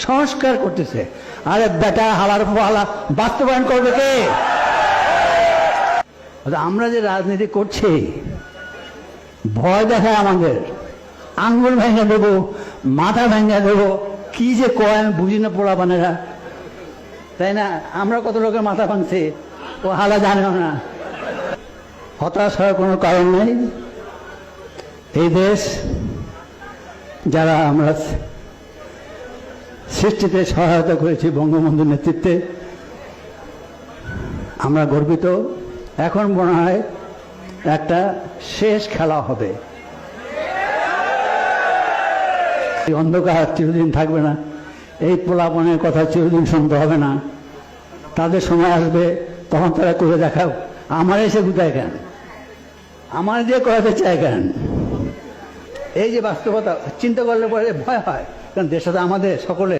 সংস্কার করতেছে। আরে বেটা হালার হালা বাস্তবায়ন করবে কে? আমরা যে রাজনীতি করছি, ভয় দেখায় আমাদের, আঙ্গুল ভেঙে দেবো, মাথা ভেঙে দেবো, কি যে কয় আমি বুঝি না পোলাপানেরা, তাই না? আমরা কত লোকের মাথা ভাঙছি, ও হালা জানেও না। হতাশ হওয়ার কোনো কারণ নেই। এই দেশ যারা আমরা সৃষ্টিতে সহায়তা করেছি বঙ্গবন্ধুর নেতৃত্বে, আমরা গর্বিত। এখন মনে হয় একটা শেষ খেলা হবে। এই অন্ধকার চিরদিন থাকবে না, এই পোলাপনের কথা চিরদিন শুনতে হবে না। তাদের সময় আসবে, তখন তারা করে দেখাও। আমার এসে কোথায় কেন, আমার দিয়ে করাতে চায় কেন? এই যে বাস্তবতা চিন্তা করলে পরে ভয় হয়, কারণ দেশটা তো আমাদের সকলে।